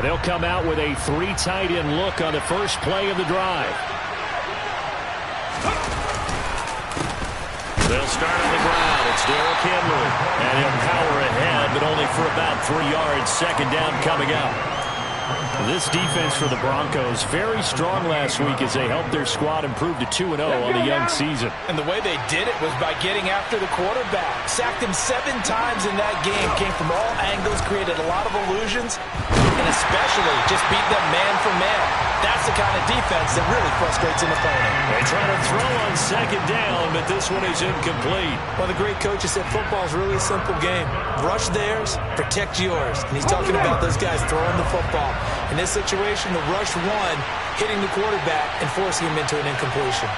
They'll come out with a 3 tight end look on the first play of the drive. They'll start on the ground. It's Derrick Henry. And he'll power ahead, but only for about 3 yards. Second down coming up. This defense for the Broncos, very strong last week as they helped their squad improve to 2-0 on the young season. And the way they did it was by getting after the quarterback. Sacked him 7 times in that game. Came from all angles, created a lot of illusions, and especially just beat them man for man. That's the kind of defense that really frustrates an opponent. They try to throw on second down, but this one is incomplete. Well, the great coach has said football is really a simple game. Rush theirs, protect yours. And he's talking about those guys throwing the football. In this situation, the rush one, hitting the quarterback and forcing him into an incompletion.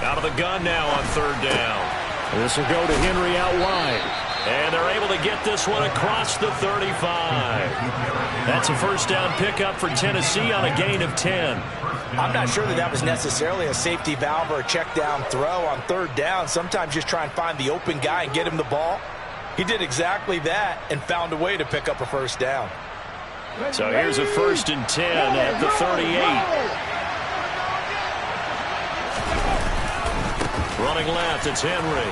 Out of the gun now on third down. This will go to Henry out wide. And they're able to get this one across the 35. That's a first down pickup for Tennessee on a gain of 10. I'm not sure that was necessarily a safety valve or a check down throw on third down. Sometimes just try and find the open guy and get him the ball. He did exactly that and found a way to pick up a first down. So here's a 1st and 10 at the 38. Running left, it's Henry.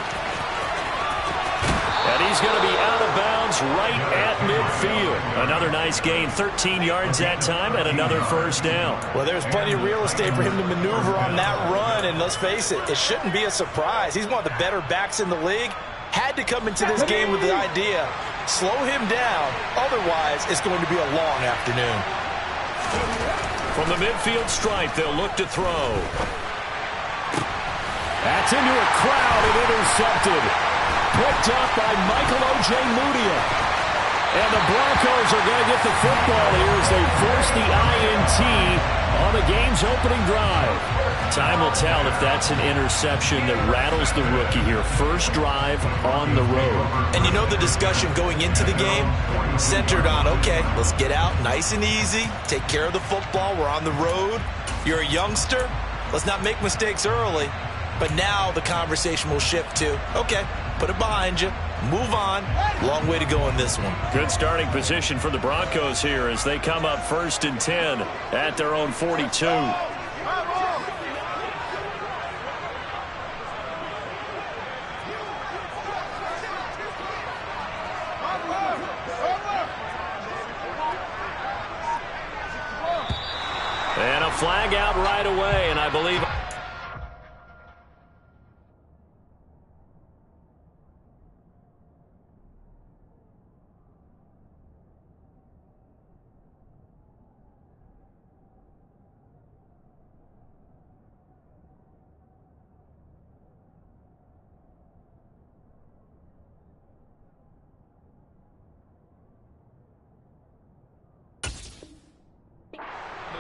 And he's going to be out of bounds right at midfield. Another nice gain, 13 yards that time, and another first down. Well, there's plenty of real estate for him to maneuver on that run, and let's face it, it shouldn't be a surprise. He's one of the better backs in the league. Had to come into this game with the idea, slow him down, otherwise it's going to be a long afternoon. From the midfield stripe, they'll look to throw. That's into a crowd and intercepted. Picked up by Michael Ojemudia. And the Broncos are going to get the football here as they force the INT on the game's opening drive. Time will tell if that's an interception that rattles the rookie here. First drive on the road. And you know the discussion going into the game centered on, okay, let's get out nice and easy, take care of the football, we're on the road. You're a youngster, let's not make mistakes early. But now the conversation will shift to, okay, put it behind you, move on. Long way to go in this one. Good starting position for the Broncos here as they come up 1st and 10 at their own 42. And a flag out right away, and I believe...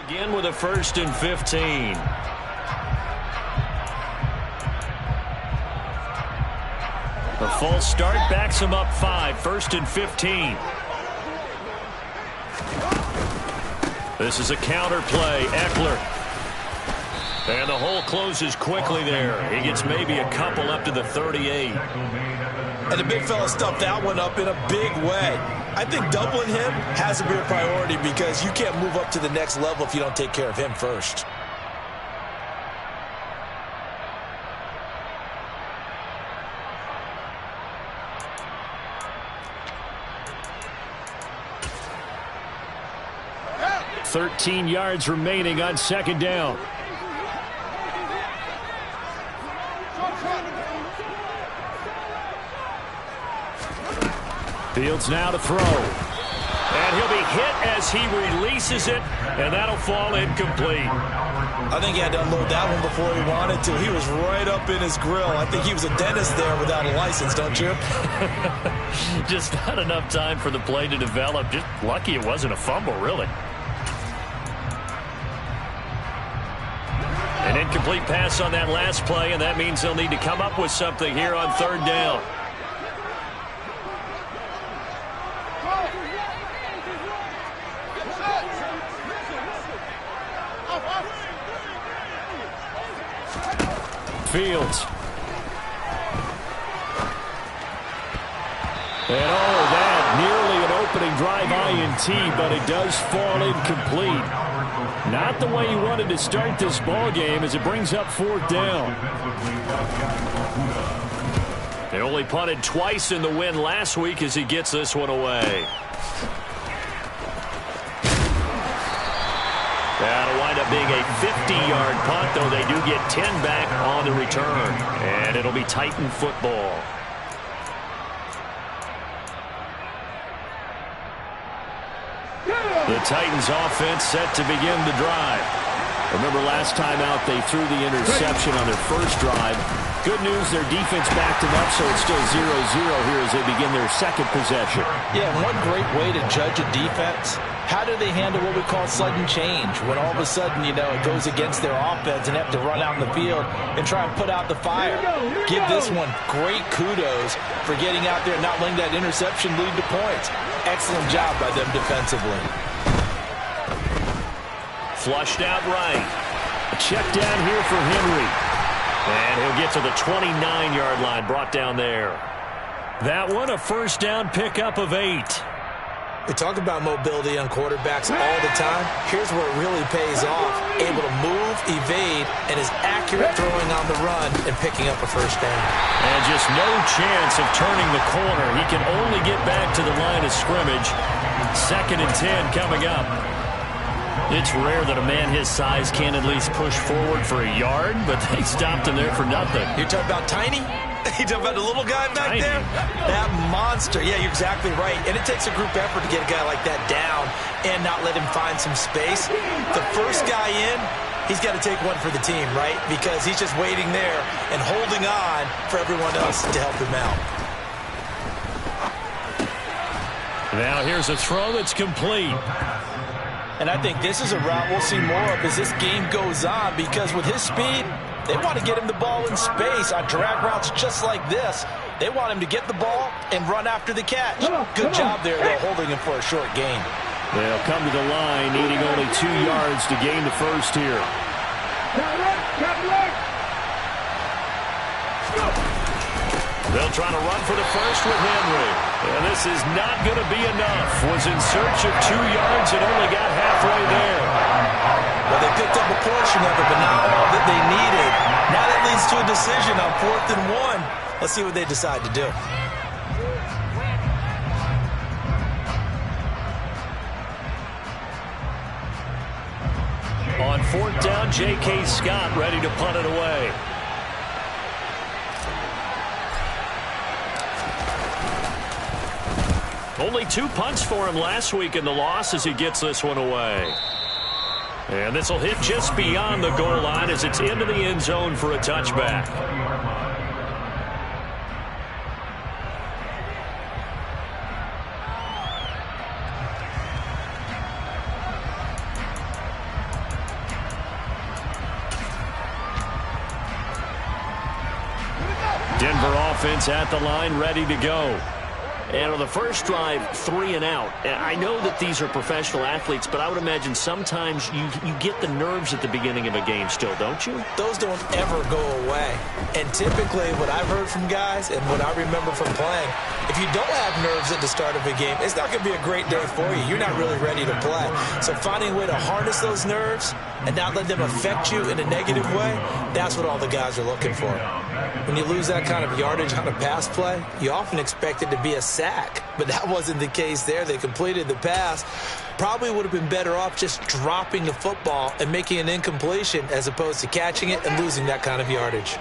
Again with a 1st and 15. The false start backs him up 5. 1st and 15. This is a counter play. Eckler. And the hole closes quickly there. He gets maybe a couple up to the 38. And the big fella stuffed that one up in a big way. I think doubling him has to be a priority because you can't move up to the next level if you don't take care of him first. $13 yards remaining on second down. Fields now to throw. And he'll be hit as he releases it, and that'll fall incomplete. I think he had to unload that one before he wanted to. He was right up in his grill. I think he was a dentist there without a license, don't you? Just not enough time for the play to develop. Just lucky it wasn't a fumble, really. An incomplete pass on that last play, and that means they'll need to come up with something here on third down. Fields. And that nearly an opening drive INT, but it does fall incomplete. Not the way he wanted to start this ball game as it brings up 4th down. They only punted twice in the win last week as he gets this one away. That'll wind up being a 50-yard punt, though they do get 10 back on the return. And it'll be Titan football. The Titans offense set to begin the drive. Remember last time out they threw the interception on their first drive. Good news, their defense backed them up, so it's still 0-0 here as they begin their second possession. Yeah, one great way to judge a defense. How do they handle what we call sudden change? When all of a sudden, it goes against their offense and have to run out in the field and try and put out the fire. Give this one great kudos for getting out there and not letting that interception lead to points. Excellent job by them defensively. Flushed out right. A check down here for Henry. And he'll get to the 29-yard line, brought down there. That one, a first down pickup of 8. We talk about mobility on quarterbacks all the time. Here's where it really pays off. Able to move, evade, and is accurate throwing on the run and picking up a first down. And just no chance of turning the corner. He can only get back to the line of scrimmage. 2nd and 10 coming up. It's rare that a man his size can at least push forward for a yard, but they stopped him there for nothing. You're talking about tiny? You talking about the little guy back Tiny. there? That monster. Yeah, you're exactly right. And it takes a group effort to get a guy like that down and not let him find some space. The first guy in, he's got to take one for the team, right? Because he's just waiting there and holding on for everyone else to help him out. Now here's a throw that's complete. And I think this is a route we'll see more of as this game goes on, because with his speed, they want to get him the ball in space on drag routes just like this. They want him to get the ball and run after the catch. Good job there, though, holding him for a short gain. They'll come to the line, needing only 2 yards to gain the first here. They'll try to run for the first with Henry. And this is not going to be enough. Was in search of 2 yards and only got halfway there. Well, they picked up a portion of it, but not all that they needed. Now that leads to a decision on 4th and 1. Let's see what they decide to do. On 4th down, J.K. Scott ready to punt it away. Only 2 punts for him last week in the loss as he gets this one away. And this will hit just beyond the goal line as it's into the end zone for a touchback. Denver offense at the line, ready to go. And on the first drive, 3 and out. I know that these are professional athletes, but I would imagine sometimes you get the nerves at the beginning of a game still, don't you? Those don't ever go away. And typically what I've heard from guys and what I remember from playing, if you don't have nerves at the start of a game, it's not going to be a great day for you. You're not really ready to play. So finding a way to harness those nerves and not let them affect you in a negative way, that's what all the guys are looking for. When you lose that kind of yardage on a pass play, you often expect it to be a sack, but that wasn't the case there. They completed the pass. Probably would have been better off just dropping the football and making an incompletion as opposed to catching it and losing that kind of yardage.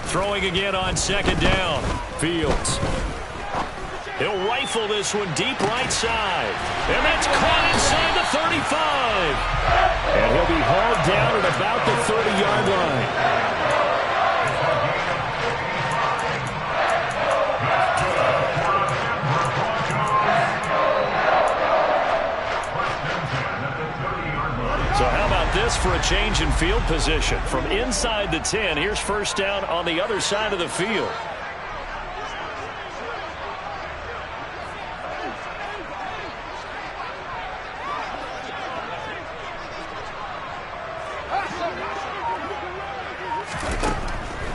Throwing again on 2nd down. Fields. He'll rifle this one deep right side. And that's caught inside the 35. And he'll be hauled down at about the 30-yard line. So how about this for a change in field position? From inside the 10, here's first down on the other side of the field.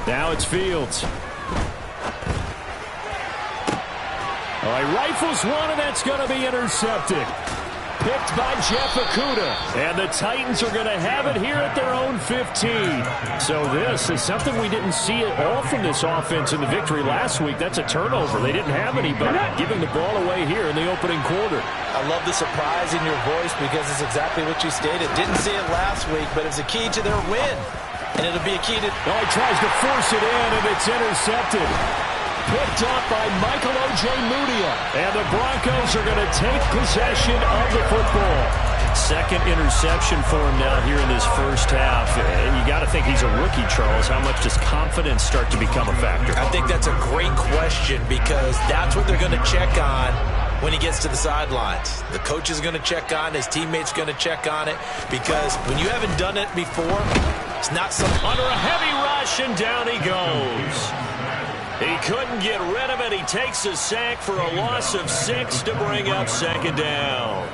Now it's Fields. Oh, he rifles one, and that's going to be intercepted. Picked by Jeff Okudah. And the Titans are going to have it here at their own 15. So this is something we didn't see at all from this offense in the victory last week. That's a turnover. They didn't have anybody giving the ball away here in the opening quarter. I love the surprise in your voice because it's exactly what you stated. Didn't see it last week, but it's a key to their win. And it'll be a key to... Oh, he tries to force it in, and it's intercepted. Picked up by Michael Ojemudia. And the Broncos are going to take possession of the football. Second interception for him now here in this first half. And you got to think he's a rookie, Charles. How much does confidence start to become a factor? I think that's a great question because that's what they're going to check on when he gets to the sidelines. The coach is going to check on, his teammates going to check on it, because when you haven't done it before, it's not some... Under a heavy rush, and down he goes. He couldn't get rid of it. He takes a sack for a loss of 6 to bring up second down.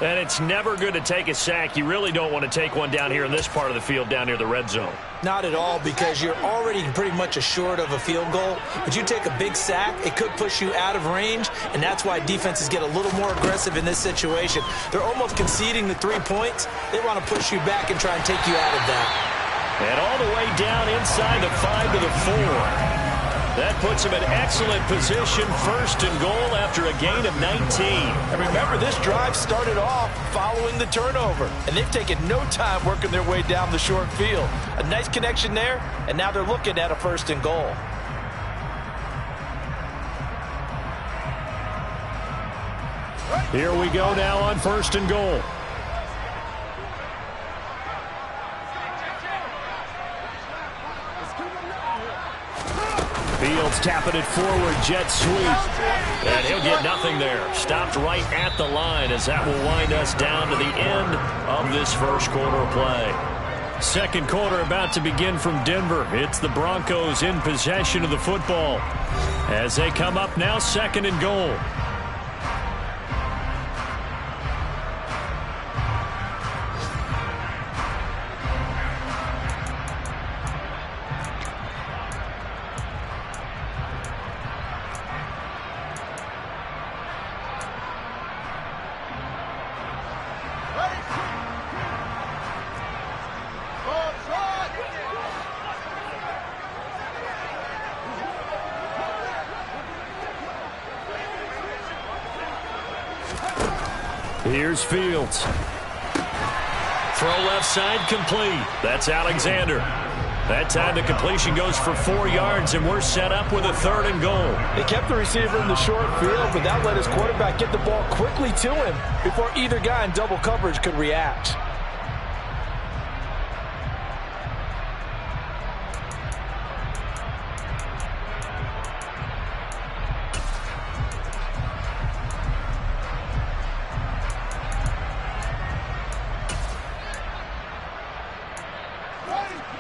And it's never good to take a sack. You really don't want to take one down here in this part of the field, down near the red zone. Not at all, because you're already pretty much assured of a field goal. But you take a big sack, it could push you out of range, and that's why defenses get a little more aggressive in this situation. They're almost conceding the 3 points. They want to push you back and try and take you out of that. And all the way down inside the 5 to the 4. That puts him in excellent position, first and goal after a gain of 19. And remember, this drive started off following the turnover, and they've taken no time working their way down the short field. A nice connection there, and now they're looking at a first and goal. Here we go now on first and goal. Fields tapping it forward, jet sweep. And he'll get nothing there. Stopped right at the line as that will wind us down to the end of this first quarter of play. Second quarter about to begin from Denver. It's the Broncos in possession of the football as they come up now second and goal. Here's Fields. Throw left side complete. That's Alexander. That time the completion goes for 4 yards, and we're set up with a third and goal. They kept the receiver in the short field, but that let his quarterback get the ball quickly to him before either guy in double coverage could react.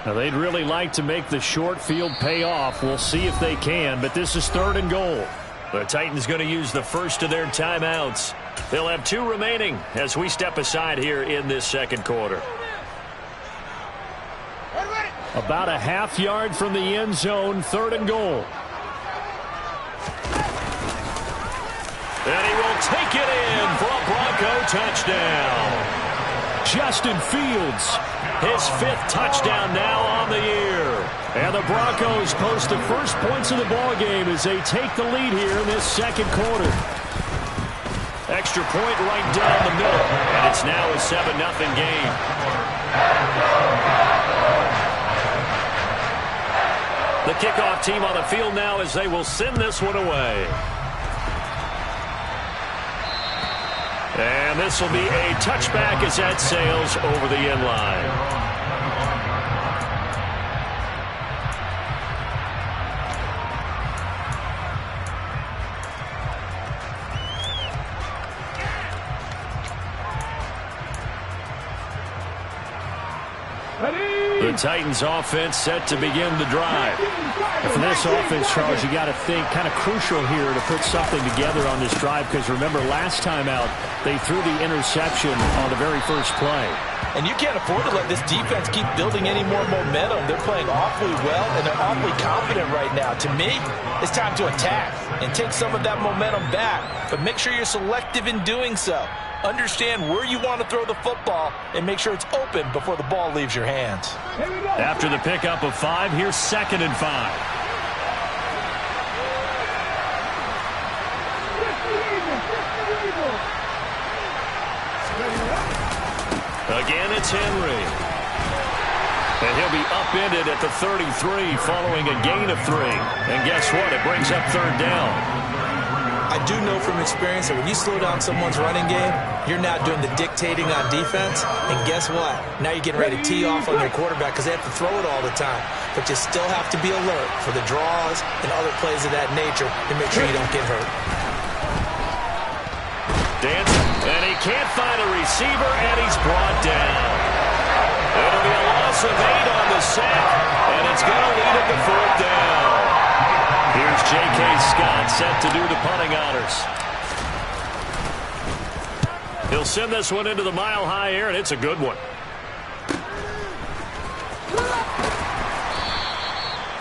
Now, they'd really like to make the short field pay off. We'll see if they can, but this is third and goal. The Titans going to use the first of their timeouts. They'll have 2 remaining as we step aside here in this second quarter. About a half yard from the end zone, third and goal. And he will take it in for a Bronco touchdown. Justin Fields, his 5th touchdown now on the year. And the Broncos post the first points of the ballgame as they take the lead here in this second quarter. Extra point right down the middle, and it's now a 7-0 game. The kickoff team on the field now as they will send this one away. And this will be a touchback as that sails over the end line. The Titans offense set to begin the drive. And for this offense, Charles, you got to think kind of crucial here to put something together on this drive, because remember last time out they threw the interception on the very first play. And you can't afford to let this defense keep building any more momentum. They're playing awfully well, and they're awfully confident right now. To me, it's time to attack and take some of that momentum back, but make sure you're selective in doing so. Understand where you want to throw the football and make sure it's open before the ball leaves your hands. After the pickup of 5, here's 2nd and 5. Again, it's Henry. And he'll be upended at the 33 following a gain of 3. And guess what? It brings up 3rd down. I do know from experience that when you slow down someone's running game, you're now doing the dictating on defense. And guess what? Now you're getting ready to tee off on your quarterback because they have to throw it all the time. But you still have to be alert for the draws and other plays of that nature to make sure you don't get hurt. Dancing, and he can't find a receiver, and he's brought down. It'll be a loss of 8 on the sack, and it's going to lead him to 4th down. Here's J.K. Scott set to do the punting honors. He'll send this one into the mile-high air, and it's a good one.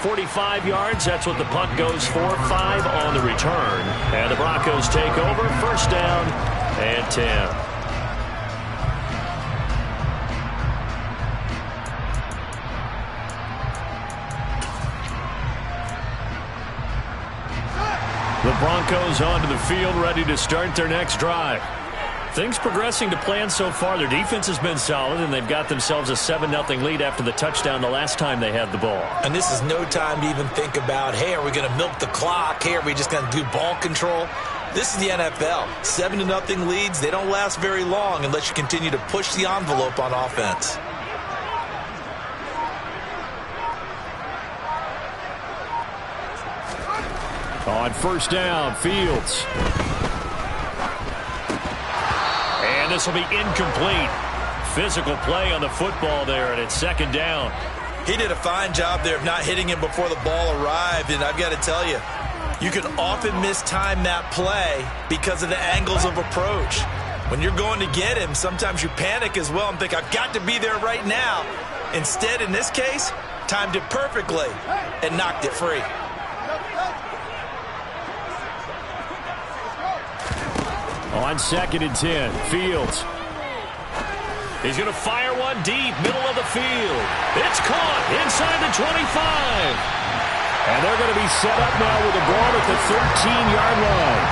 45 yards, that's what the punt goes for. 5 on the return. And the Broncos take over. 1st down and 10. The Broncos onto the field, ready to start their next drive. Things progressing to plan so far. Their defense has been solid, and they've got themselves a 7-0 lead after the touchdown the last time they had the ball. And this is no time to even think about, hey, are we going to milk the clock? Hey, are we just going to do ball control? This is the NFL. 7-0 leads, they don't last very long unless you continue to push the envelope on offense. On 1st down, Fields. And this will be incomplete. Physical play on the football there, and it's 2nd down. He did a fine job there of not hitting him before the ball arrived, and I've got to tell you, you can often mistime that play because of the angles of approach. When you're going to get him, sometimes you panic as well and think, I've got to be there right now. Instead, in this case, timed it perfectly and knocked it free. On 2nd and 10, Fields. He's going to fire one deep, middle of the field. It's caught inside the 25. And they're going to be set up now with the ball at the 13-yard line.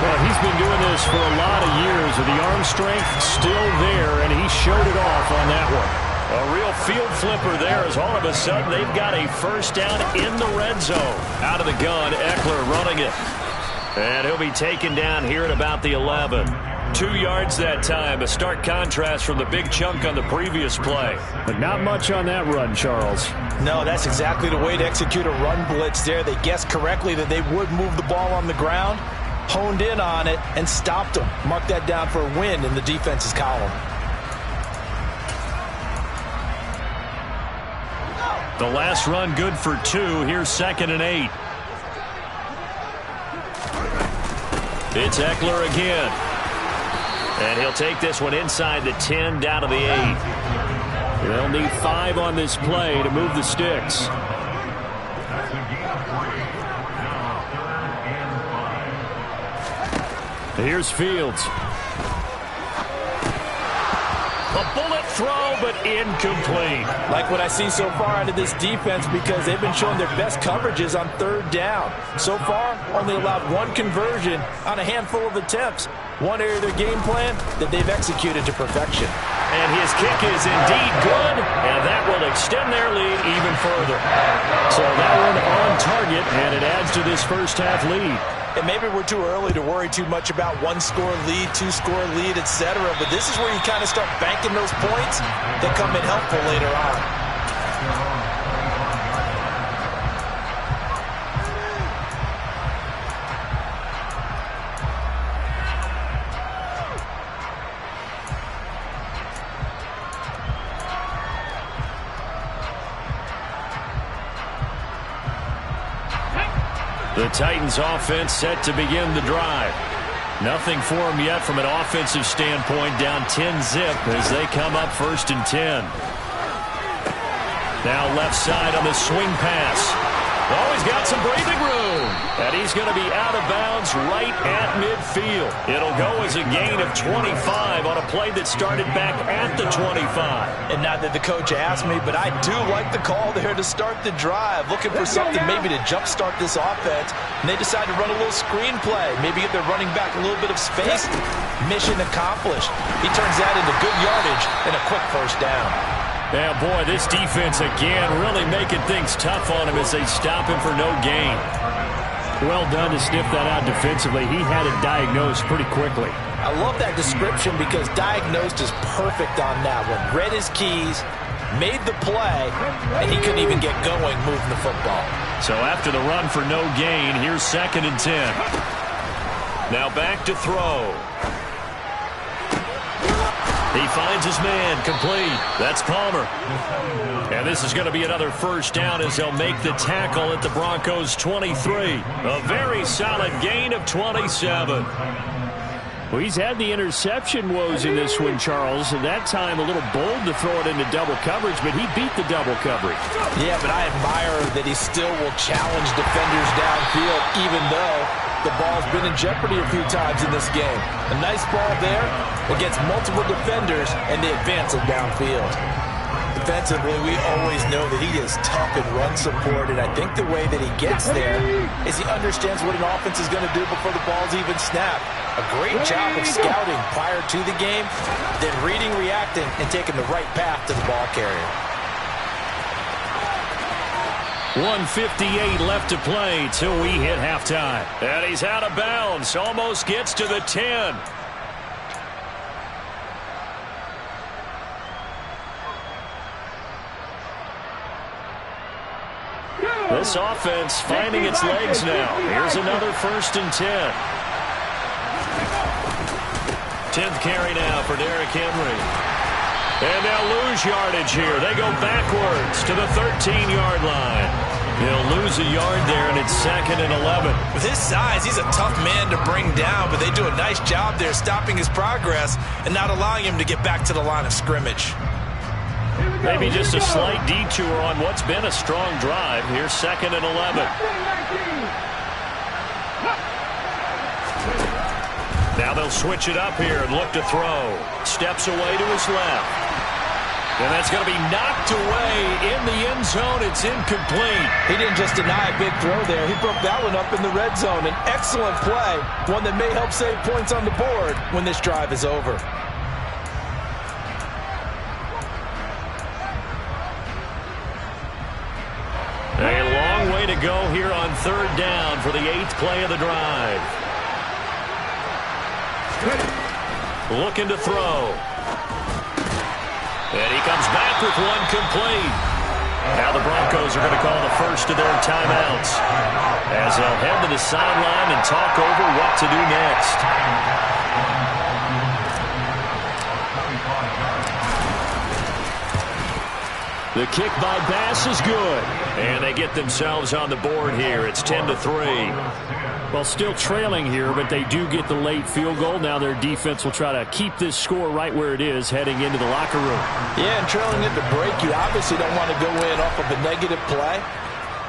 Well, he's been doing this for a lot of years with the arm strength still there, and he showed it off on that one. A real field flipper there as all of a sudden they've got a 1st down in the red zone. Out of the gun, Eckler running it. And he'll be taken down here at about the 11. 2 yards that time, a stark contrast from the big chunk on the previous play. But not much on that run, Charles. No, that's exactly the way to execute a run blitz there. They guessed correctly that they would move the ball on the ground, honed in on it, and stopped them. Mark that down for a win in the defense's column. The last run good for 2. Here's 2nd and 8. It's Eckler again. And he'll take this one inside the 10, down to the 8. They'll need 5 on this play to move the sticks. Here's Fields. A bullet throw, but incomplete. Like what I see so far out of this defense because they've been showing their best coverages on 3rd down. So far, only allowed 1 conversion on a handful of attempts. One area of their game plan that they've executed to perfection. And his kick is indeed good, and that will extend their lead even further. So that one on target, and it adds to this first half lead. And maybe we're too early to worry too much about 1-score lead, 2-score lead, etc. But this is where you kind of start banking those points that come in helpful later on. The Titans offense set to begin the drive. Nothing for them yet from an offensive standpoint, down 10-zip as they come up 1st and 10. Now left side on the swing pass. Oh, he's got some breathing room. And he's going to be out of bounds right at midfield. It'll go as a gain of 25 on a play that started back at the 25. And not that the coach asked me, but I do like the call there to start the drive. Looking for something maybe to jumpstart this offense. And they decide to run a little screen play. Maybe give their running back a little bit of space. Mission accomplished. He turns that into good yardage and a quick first down. Yeah, boy, this defense again really making things tough on him as they stop him for no gain. Well done to sniff that out defensively. He had it diagnosed pretty quickly. I love that description because diagnosed is perfect on that one. Read his keys, made the play, and he couldn't even get going moving the football. So after the run for no gain, here's 2nd and 10. Now back to throw. He finds his man, complete. That's Palmer. And this is going to be another first down as they'll make the tackle at the Broncos' 23. A very solid gain of 27. Well, he's had the interception woes in this one, Charles. At that time, a little bold to throw it into double coverage, but he beat the double coverage. Yeah, but I admire that he still will challenge defenders downfield, even though the ball's been in jeopardy a few times in this game. A nice ball there against multiple defenders, and they advance it downfield. Defensively, we always know that he is tough in run support, and I think the way that he gets there is he understands what an offense is going to do before the ball's even snapped. A great job of scouting prior to the game, then reading, reacting, and taking the right path to the ball carrier. 1:58 left to play till we hit halftime. And he's out of bounds. Almost gets to the 10. This offense finding its legs now. Here's another 1st and 10. 10th carry now for Derrick Henry. And they'll lose yardage here. They go backwards to the 13-yard line. He'll lose a yard there, and it's 2nd and 11. With his size, he's a tough man to bring down, but they do a nice job there stopping his progress and not allowing him to get back to the line of scrimmage. Maybe just a slight detour on what's been a strong drive. Here's 2nd and 11. Now they'll switch it up here and look to throw. Steps away to his left. And that's going to be knocked away in the end zone. It's incomplete. He didn't just deny a big throw there. He broke that one up in the red zone. An excellent play, one that may help save points on the board when this drive is over. A long way to go here on 3rd down for the 8th play of the drive. Looking to throw. And he comes back with one complete. Now the Broncos are going to call the first of their timeouts as they'll head to the sideline and talk over what to do next. The kick by Bass is good. And they get themselves on the board here. It's 10-3. Well, still trailing here, but they do get the late field goal. Now their defense will try to keep this score right where it is heading into the locker room. Yeah, and trailing at the break, you obviously don't want to go in off of a negative play.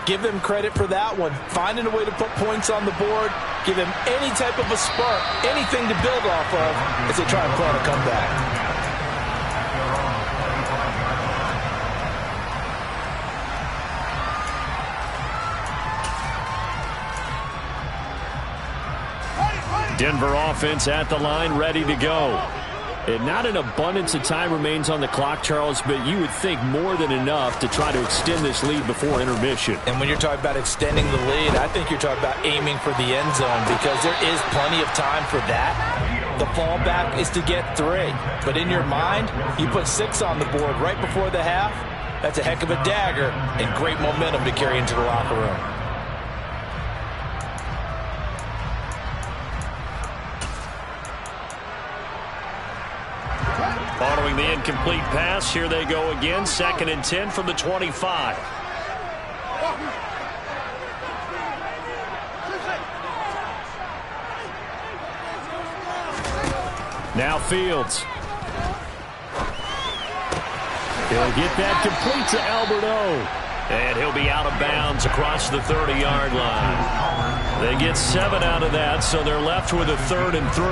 Give them credit for that one. Finding a way to put points on the board. Give them any type of a spark, anything to build off of as they try and plan a comeback. Denver offense at the line, ready to go. And not an abundance of time remains on the clock, Charles, but you would think more than enough to try to extend this lead before intermission. And when you're talking about extending the lead, I think you're talking about aiming for the end zone because there is plenty of time for that. The fallback is to get 3. But in your mind, you put 6 on the board right before the half. That's a heck of a dagger and great momentum to carry into the locker room. Following the incomplete pass, here they go again. 2nd and 10 from the 25. Now Fields. He'll get that complete to Alberto. And he'll be out of bounds across the 30-yard line. They get 7 out of that, so they're left with a 3rd and 3.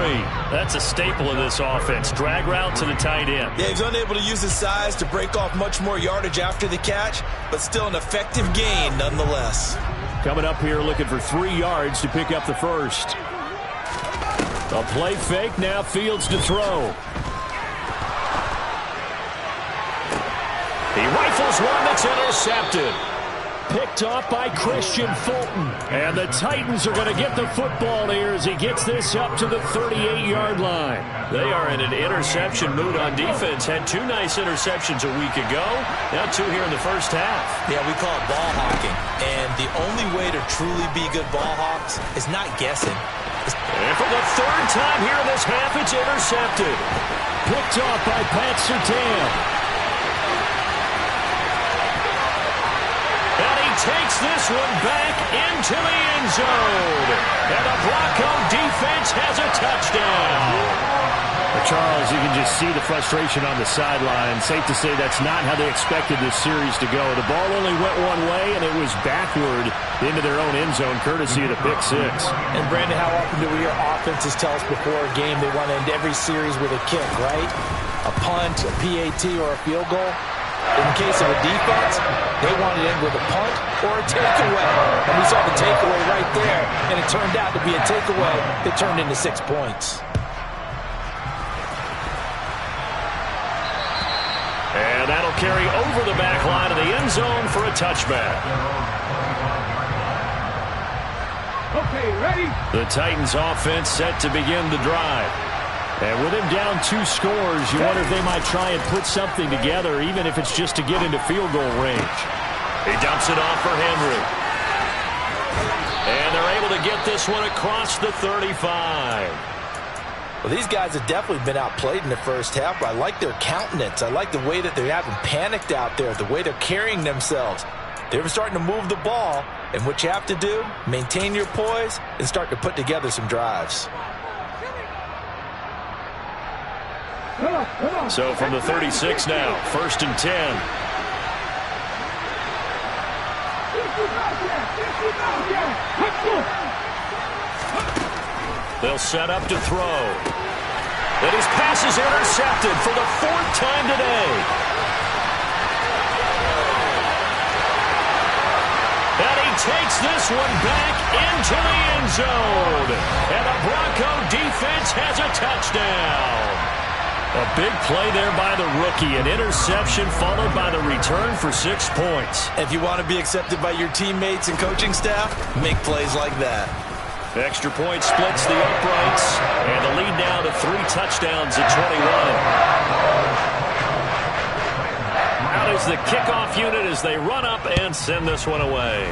That's a staple of this offense. Drag route to the tight end. Yeah, he's unable to use his size to break off much more yardage after the catch, but still an effective gain nonetheless. Coming up here looking for 3 yards to pick up the first. A play fake, now Fields to throw. He rifles one that's intercepted. Picked off by Christian Fulton. And the Titans are going to get the football here as he gets this up to the 38-yard line. They are in an interception mood on defense. Had 2 nice interceptions a week ago. Now 2 here in the first half. Yeah, we call it ball hawking. And the only way to truly be good ball hawks is not guessing. And for the 3rd time here in this half, it's intercepted. Picked off by Pat Surtain. Takes this one back into the end zone. And the Bronco defense has a touchdown. Charles, you can just see the frustration on the sideline. Safe to say that's not how they expected this series to go. The ball only went one way, and it was backward into their own end zone, courtesy of the pick 6. And, Brandon, how often do we hear offenses tell us before a game they want to end every series with a kick, right? A punt, a PAT, or a field goal? In the case of a defense, they wanted to end with a punt or a takeaway. And we saw the takeaway right there, and it turned out to be a takeaway that turned into 6 points. And that'll carry over the back line of the end zone for a touchback. Okay, ready? The Titans offense set to begin the drive. And with him down 2 scores, you wonder if they might try and put something together, even if it's just to get into field goal range. He dumps it off for Henry. And they're able to get this one across the 35. Well, these guys have definitely been outplayed in the first half, but I like their countenance. I like the way that they haven't panicked out there, the way they're carrying themselves. They're starting to move the ball, and what you have to do, maintain your poise and start to put together some drives. So from the 36 now, 1st and 10. They'll set up to throw. And his pass is intercepted for the 4th time today. And he takes this one back into the end zone. And the Bronco defense has a touchdown. A big play there by the rookie. An interception followed by the return for 6 points. If you want to be accepted by your teammates and coaching staff, make plays like that. Extra point splits the uprights. And the lead now to 3 touchdowns at 21. Out is the kickoff unit as they run up and send this one away.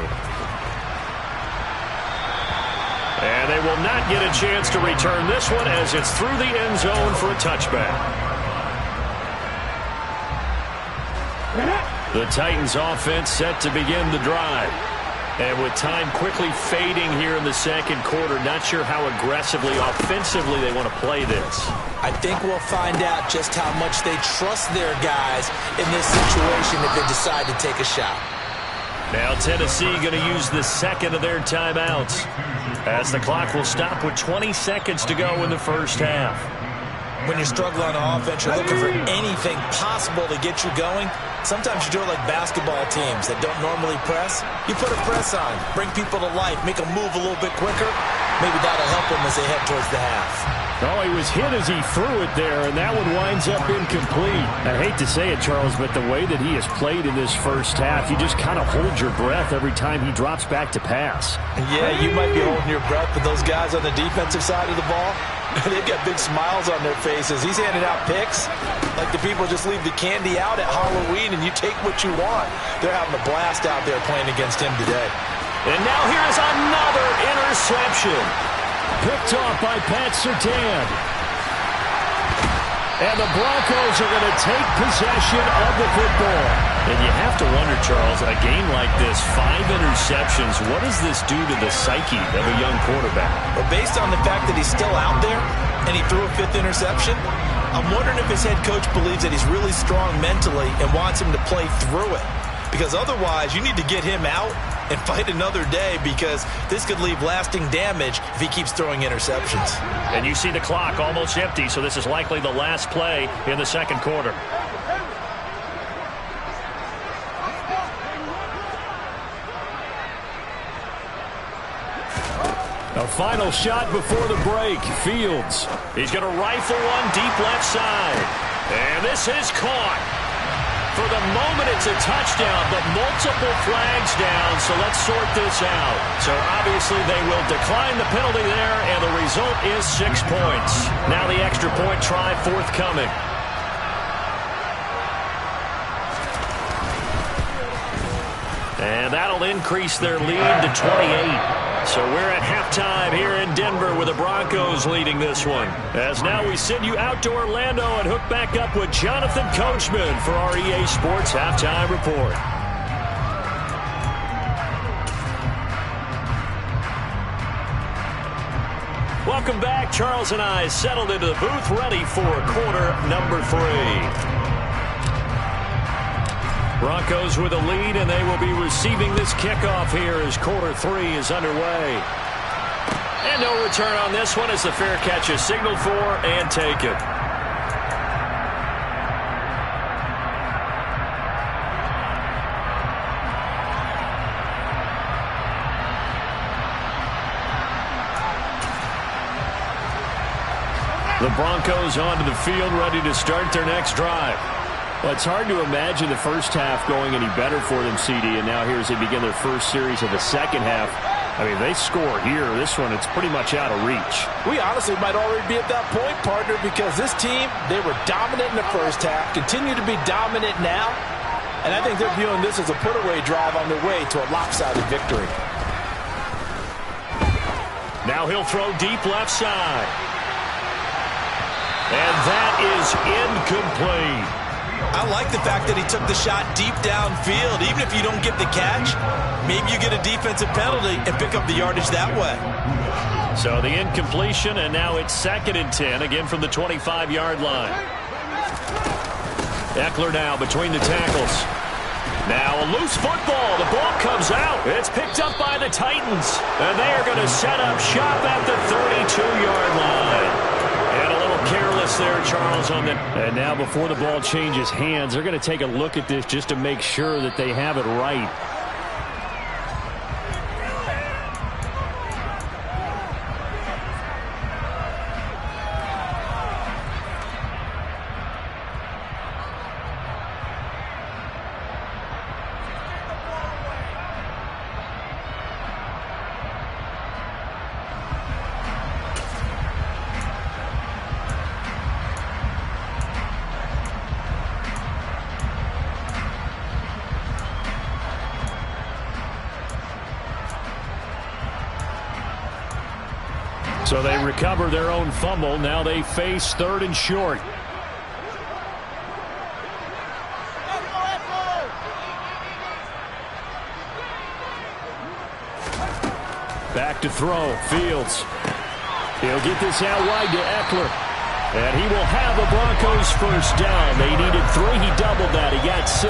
And they will not get a chance to return this one as it's through the end zone for a touchback. The Titans offense set to begin the drive. And with time quickly fading here in the 2nd quarter, not sure how aggressively, offensively they want to play this. I think we'll find out just how much they trust their guys in this situation if they decide to take a shot. Now Tennessee going to use the 2nd of their timeouts, as the clock will stop with 20 seconds to go in the first half. When you're struggling on offense, you're looking for anything possible to get you going. Sometimes you do it like basketball teams that don't normally press. You put a press on, bring people to life, make them move a little bit quicker. Maybe that'll help them as they head towards the half. Oh, he was hit as he threw it there, and that one winds up incomplete. I hate to say it, Charles, but the way that he has played in this first half, you just kind of hold your breath every time he drops back to pass. Yeah, you might be holding your breath, but those guys on the defensive side of the ball, they've got big smiles on their faces. He's handing out picks like the people just leave the candy out at Halloween and you take what you want. They're having a blast out there playing against him today. And now here's another interception. Picked off by Pat Surtain. And the Broncos are going to take possession of the football. And you have to wonder, Charles, a game like this, 5 interceptions, what does this do to the psyche of a young quarterback? Well, based on the fact that he's still out there and he threw a 5th interception, I'm wondering if his head coach believes that he's really strong mentally and wants him to play through it. Because otherwise, you need to get him out and fight another day, because this could leave lasting damage if he keeps throwing interceptions. And you see the clock almost empty, so this is likely the last play in the second quarter. A final shot before the break. Fields. He's going to rifle one deep left side. And this is caught. For the moment, it's a touchdown, but multiple flags down, so let's sort this out. So obviously they will decline the penalty there, and the result is 6 points. Now the extra point try forthcoming. And that'll increase their lead to 28. So we're at halftime here in Denver with the Broncos leading this one. As now we send you out to Orlando and hook back up with Jonathan Coachman for our EA Sports Halftime Report. Welcome back. Charles and I settled into the booth ready for quarter number 3. Broncos with a lead, and they will be receiving this kickoff here as quarter 3 is underway. And no return on this one as the fair catch is signaled for and taken. The Broncos onto the field ready to start their next drive. Well, it's hard to imagine the first half going any better for them, CD, and now here as they begin their first series of the second half. I mean, they score here. This one, it's pretty much out of reach. We honestly might already be at that point, partner, because this team, they were dominant in the first half, continue to be dominant now, and I think they're viewing this as a put-away drive on their way to a lopsided victory. Now he'll throw deep left side. And that is incomplete. I like the fact that he took the shot deep downfield. Even if you don't get the catch, maybe you get a defensive penalty and pick up the yardage that way. So the incompletion, and now it's 2nd and 10, again from the 25-yard line. Eckler now between the tackles. Now a loose football. The ball comes out. It's picked up by the Titans. And they are going to set up shop at the 32-yard line. And a little careless there, Charles, on the... And now before the ball changes hands, they're going to take a look at this just to make sure that they have it right. So they recover their own fumble. Now they face 3rd and short. Back to throw. Fields. He'll get this out wide to Eckler. And he will have the Broncos first down. They needed 3. He doubled that. He got 6.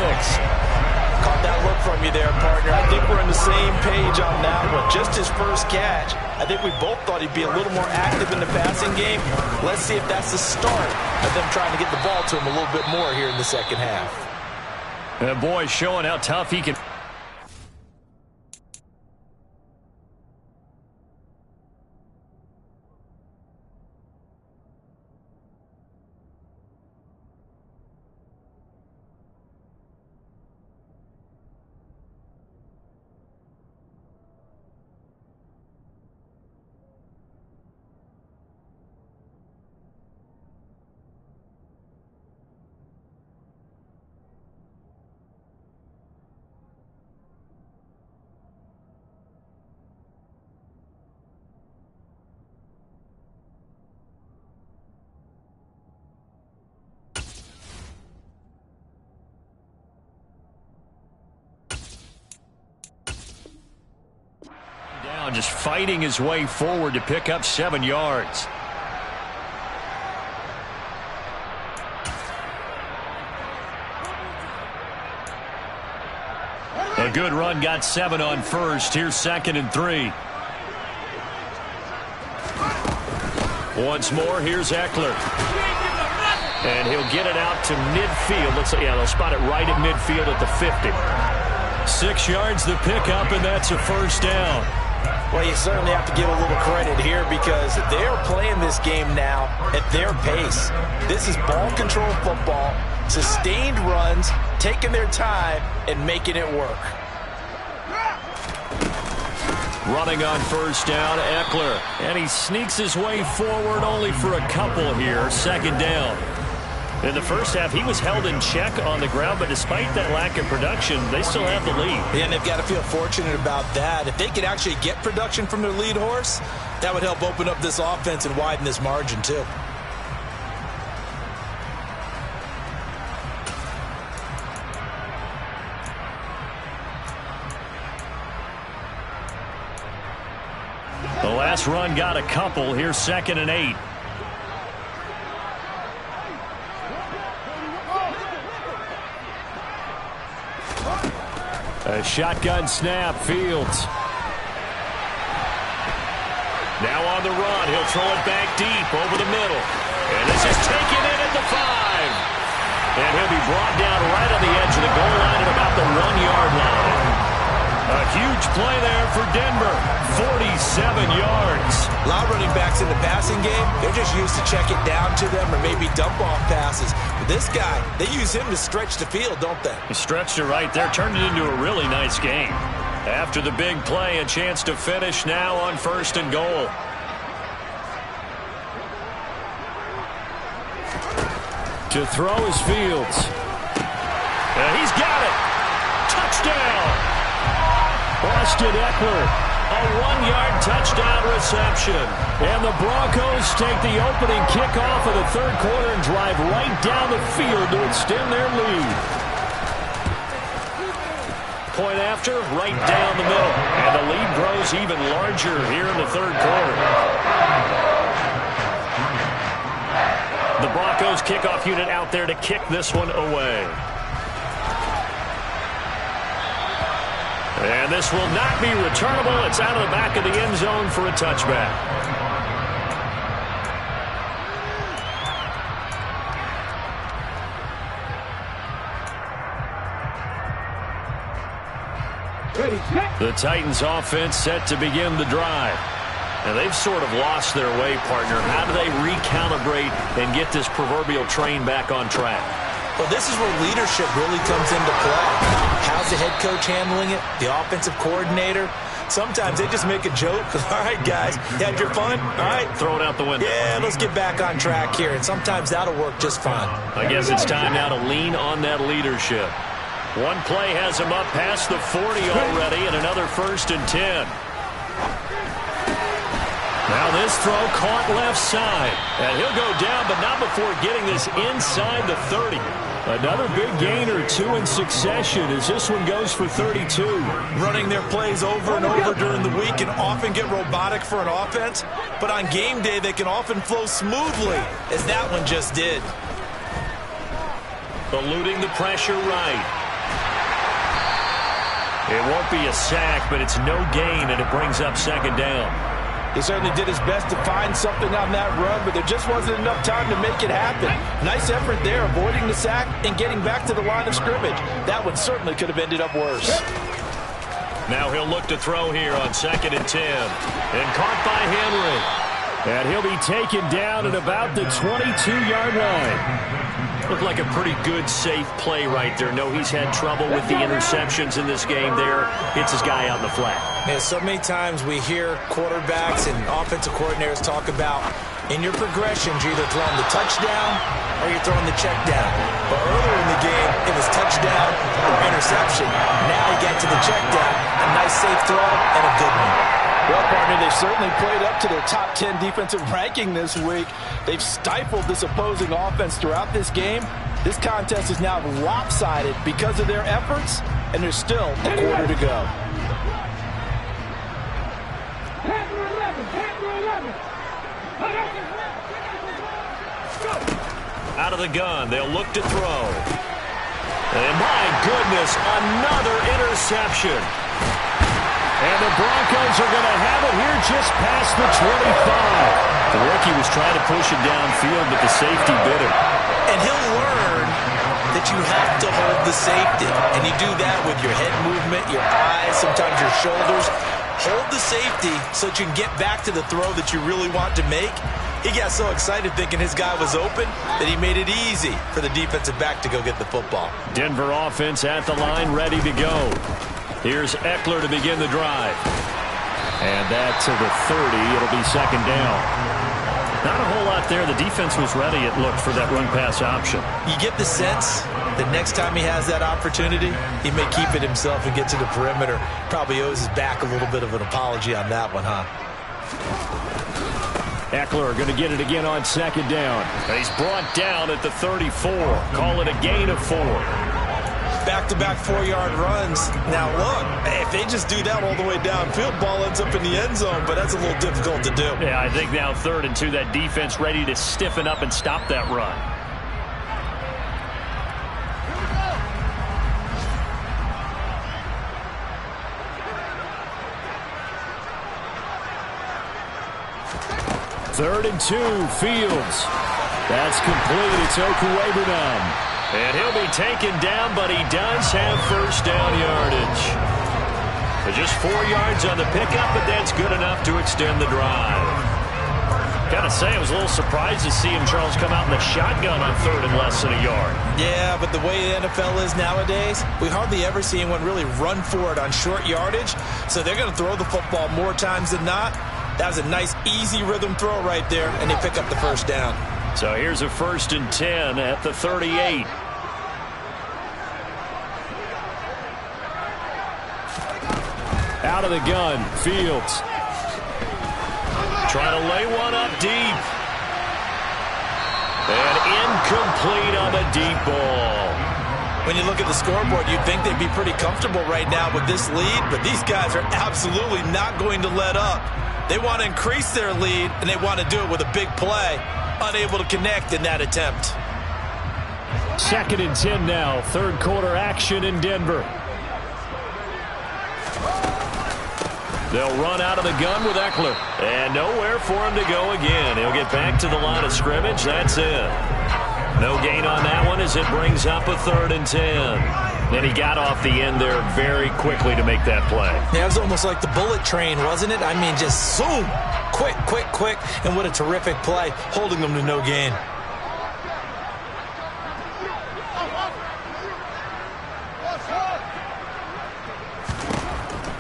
Caught that look from you there, partner. I think we're on the same page on that one. Just his first catch. I think we both thought he'd be a little more active in the passing game. Let's see if that's the start of them trying to get the ball to him a little bit more here in the second half. And boy, showing how tough he can... down, just fighting his way forward to pick up 7 yards. A good run, got 7 on first. Here's 2nd and 3. Once more, here's Eckler. And he'll get it out to midfield. Let's say, yeah, they'll spot it right at midfield at the 50. 6 yards the pickup, and that's a first down. Well, you certainly have to give a little credit here because they're playing this game now at their pace. This is ball control football, sustained runs, taking their time, and making it work. Running on first down, Eckler. And he sneaks his way forward only for a couple here. 2nd down. In the first half, he was held in check on the ground, but despite that lack of production, they still have the lead. Yeah, and they've got to feel fortunate about that. If they could actually get production from their lead horse, that would help open up this offense and widen this margin, too. The last run got a couple. Here's 2nd and 8. A shotgun snap, Fields. Now on the run, he'll throw it back deep over the middle. And this is taken in at the 5. And he'll be brought down right on the edge of the goal line at about the 1-yard line. A huge play there for Denver. 47 yards. A lot of running backs in the passing game, they're just used to check it down to them or maybe dump off passes. But this guy, they use him to stretch the field, don't they? He stretched it right there, turned it into a really nice game. After the big play, a chance to finish now on 1st and goal. To throw is Fields. And he's got it. Touchdown. Austin Eckler, a 1-yard touchdown reception. And the Broncos take the opening kickoff of the 3rd quarter and drive right down the field to extend their lead. Point after, right down the middle. And the lead grows even larger here in the 3rd quarter. The Broncos kickoff unit out there to kick this one away. And this will not be returnable. It's out of the back of the end zone for a touchback. The Titans offense set to begin the drive. And they've sort of lost their way, partner. How do they recalibrate and get this proverbial train back on track? Well, this is where leadership really comes into play. How's the head coach handling it? The offensive coordinator? Sometimes they just make a joke. All right, guys, you had your fun? All right. Throw it out the window. Yeah, let's get back on track here. And sometimes that'll work just fine. I guess it's time now to lean on that leadership. One play has him up past the 40 already, and another 1st and 10. Now this throw caught left side. And he'll go down, but not before getting this inside the 30. Another big gain or 2 in succession as this one goes for 32. Running their plays over and over during the week can often get robotic for an offense, but on game day they can often flow smoothly, as that one just did. Eluding the pressure right. It won't be a sack, but it's no gain, and it brings up 2nd down. He certainly did his best to find something on that run, but there just wasn't enough time to make it happen. Nice effort there, avoiding the sack and getting back to the line of scrimmage. That one certainly could have ended up worse. Now he'll look to throw here on 2nd and 10. And caught by Henry. And he'll be taken down at about the 22-yard line. Looked like a pretty good, safe play right there. No, he's had trouble with the interceptions in this game there. Hits his guy out in the flat. Yeah, so many times we hear quarterbacks and offensive coordinators talk about in your progressions, you're either throwing the touchdown or you're throwing the check down. But earlier in the game, it was touchdown or interception. Now he got to the check down. A nice safe throw and a good one. Well, partner, they certainly played up to their top 10 defensive ranking this week. They've stifled this opposing offense throughout this game. This contest is now lopsided because of their efforts, and there's still a quarter to go. Out of the gun, they'll look to throw. And my goodness, another interception. And the Broncos are going to have it here just past the 25. The rookie was trying to push it downfield, but the safety bit him. And he'll learn that you have to hold the safety. And you do that with your head movement, your eyes, sometimes your shoulders. Hold the safety so that you can get back to the throw that you really want to make. He got so excited thinking his guy was open that he made it easy for the defensive back to go get the football. Denver offense at the line, ready to go. Here's Eckler to begin the drive. And that to the 30. It'll be second down. Not a whole lot there. The defense was ready, it looked, for that run-pass option. You get the sense that next time he has that opportunity, he may keep it himself and get to the perimeter. Probably owes his back a little bit of an apology on that one, huh? Eckler going to get it again on second down. He's brought down at the 34. Call it a gain of 4. Back-to-back 4-yard runs. Now, look, if they just do that all the way downfield, ball ends up in the end zone, but that's a little difficult to do. Yeah, I think now 3rd and 2, that defense ready to stiffen up and stop that run. Third and 2, Fields. That's complete. It's Okuwebunam. And he'll be taken down, but he does have first down yardage. But just 4 yards on the pickup, but that's good enough to extend the drive. Gotta say, I was a little surprised to see him, Charles, come out in the shotgun on 3rd and less than a yard. Yeah, but the way the NFL is nowadays, we hardly ever see anyone really run for it on short yardage. So they're going to throw the football more times than not. That was a nice, easy rhythm throw right there, and they pick up the first down. So here's a 1st and 10 at the 38. Out of the gun, Fields. Trying to lay one up deep. And incomplete on the deep ball. When you look at the scoreboard, you'd think they'd be pretty comfortable right now with this lead, but these guys are absolutely not going to let up. They want to increase their lead, and they want to do it with a big play. Unable to connect in that attempt. 2nd and 10 now. 3rd quarter action in Denver. They'll run out of the gun with Eckler. And nowhere for him to go again. He'll get back to the line of scrimmage. That's it. No gain on that one as it brings up a 3rd and 10. And he got off the end there very quickly to make that play. Yeah, it was almost like the bullet train, wasn't it? I mean, just zoom. Quick, quick, quick. And what a terrific play, holding them to no gain.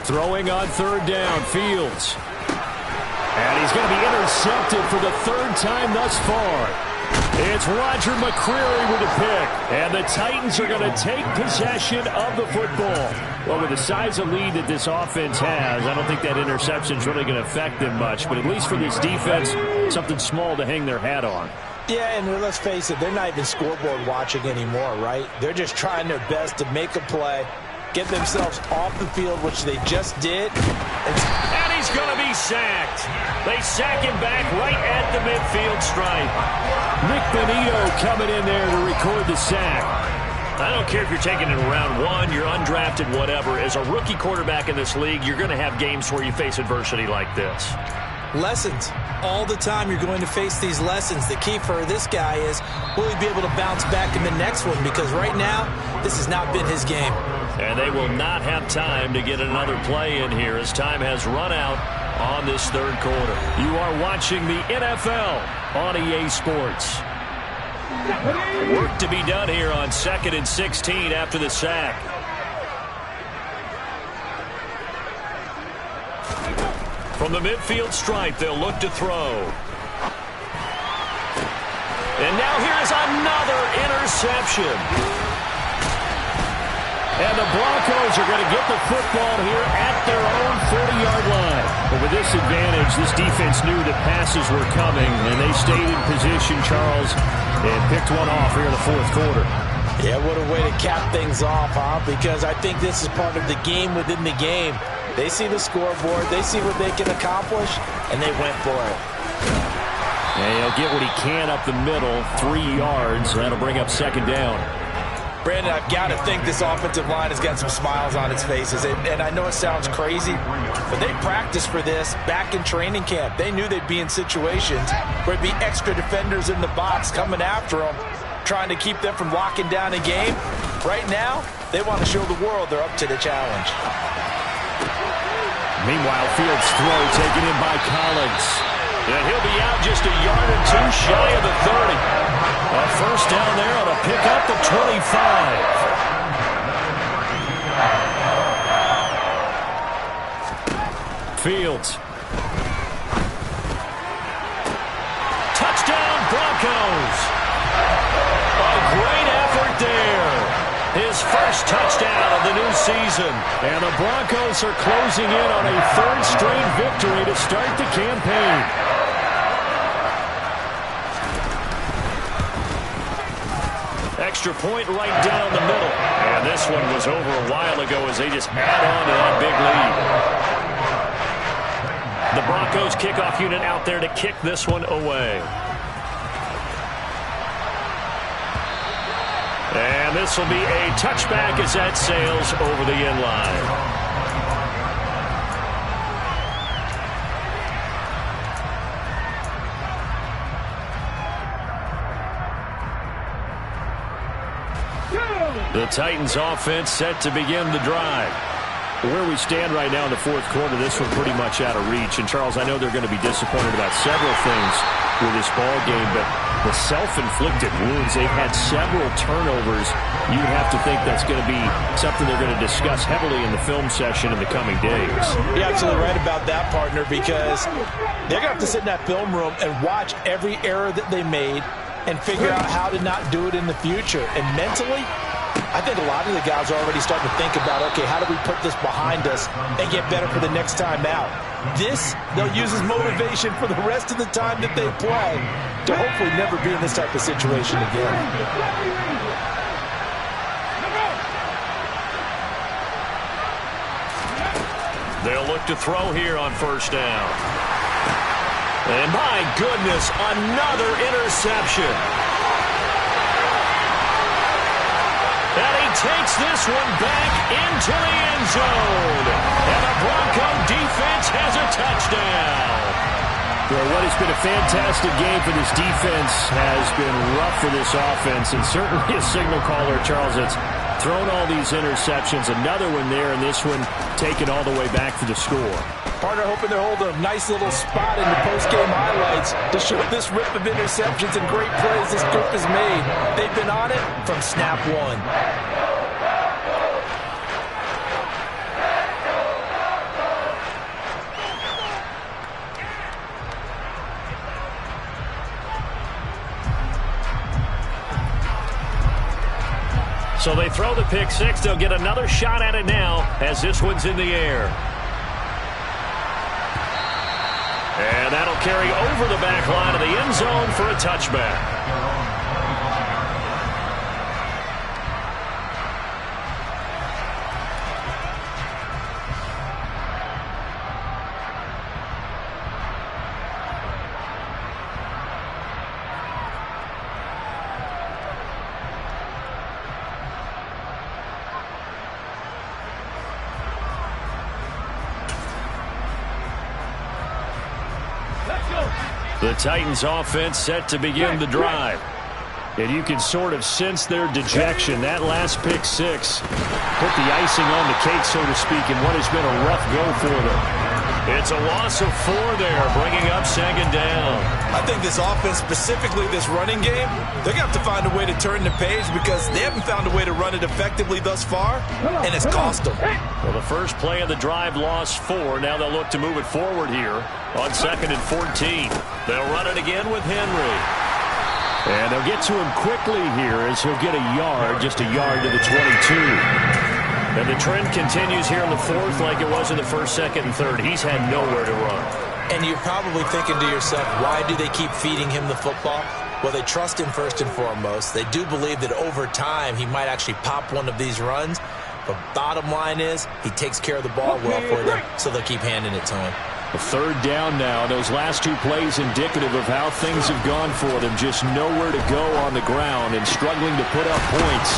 Throwing on 3rd down, Fields. And he's going to be intercepted for the 3rd time thus far. It's Roger McCreary with a pick. And the Titans are going to take possession of the football. Well, with the size of lead that this offense has, I don't think that interception is really going to affect them much. But at least for this defense, something small to hang their hat on. Yeah, and let's face it, they're not even scoreboard watching anymore, right? They're just trying their best to make a play, get themselves off the field, which they just did. And he's going to be sacked. They sack him back right at the midfield stripe. Nick Benito coming in there to record the sack. I don't care if you're taking it in round 1, you're undrafted, whatever. As a rookie quarterback in this league, you're going to have games where you face adversity like this. Lessons. All the time you're going to face these lessons. The key for this guy is, will he be able to bounce back in the next one? Because right now, this has not been his game. And they will not have time to get another play in here as time has run out on this 3rd quarter. You are watching the NFL on EA Sports. Work to be done here on 2nd and 16 after the sack. From the midfield stripe, they'll look to throw. And now here's another interception. And the Broncos are going to get the football here at their own 40-yard line. But with this advantage, this defense knew that passes were coming, and they stayed in position, Charles, and picked one off here in the 4th quarter. Yeah, what a way to cap things off, huh? Because I think this is part of the game within the game. They see the scoreboard, they see what they can accomplish, and they went for it. And he'll get what he can up the middle, 3 yards. That'll bring up second down. Brandon, I've got to think this offensive line has got some smiles on its faces. And I know it sounds crazy, but they practiced for this back in training camp. They knew they'd be in situations where there'd be extra defenders in the box coming after them, trying to keep them from locking down a game. Right now, they want to show the world they're up to the challenge. Meanwhile, Fields' throw taken in by Collins. And he'll be out just a yard or two shy of the 30. A first down there on a pickup of 25. Fields. Touchdown, Broncos. A great effort there. His first touchdown of the new season. And the Broncos are closing in on a third straight victory to start the campaign. Extra point right down the middle. And this one was over a while ago as they just add on to that big lead. The Broncos kickoff unit out there to kick this one away. And this will be a touchback as that sails over the end line. The Titans offense set to begin the drive. Where we stand right now in the fourth quarter, this one pretty much out of reach. And, Charles, I know they're going to be disappointed about several things with this ball game, but the self-inflicted wounds, they've had several turnovers. You have to think that's going to be something they're going to discuss heavily in the film session in the coming days. You're absolutely right about that, partner, because they're going to have to sit in that film room and watch every error that they made and figure out how to not do it in the future. And mentally, I think a lot of the guys are already starting to think about, okay, how do we put this behind us and get better for the next time out? This, they'll use as motivation for the rest of the time that they play to hopefully never be in this type of situation again. They'll look to throw here on first down. And my goodness, another interception. And he takes this one back into the end zone. And the Bronco defense has a touchdown. Well, what has been a fantastic game for this defense has been rough for this offense. And certainly a signal caller, Charles, that's thrown all these interceptions. Another one there, and this one taken all the way back for the score. Partner hoping they're holding a nice little spot in the post-game highlights to show this rip of interceptions and great plays this group has made. They've been on it from snap one. So they throw the pick six. They'll get another shot at it now as this one's in the air. And that'll carry over the back line of the end zone for a touchback. The Titans offense set to begin the drive. And you can sort of sense their dejection. That last pick six put the icing on the cake, so to speak, in what has been a rough go for them. It's a loss of 4 there, bringing up second down. I think this offense, specifically this running game, they're going to have to find a way to turn the page because they haven't found a way to run it effectively thus far, and it's cost them. Well, the first play of the drive lost 4. Now they'll look to move it forward here on 2nd and 14. They'll run it again with Henry. And they'll get to him quickly here as he'll get a yard, just a yard to the 22. And the trend continues here in the fourth like it was in the first, second, and third. He's had nowhere to run. And you're probably thinking to yourself, why do they keep feeding him the football? Well, they trust him first and foremost. They do believe that over time he might actually pop one of these runs. But bottom line is he takes care of the ball well for them, so they'll keep handing it to him. A third down now. Those last two plays indicative of how things have gone for them. Just nowhere to go on the ground and struggling to put up points.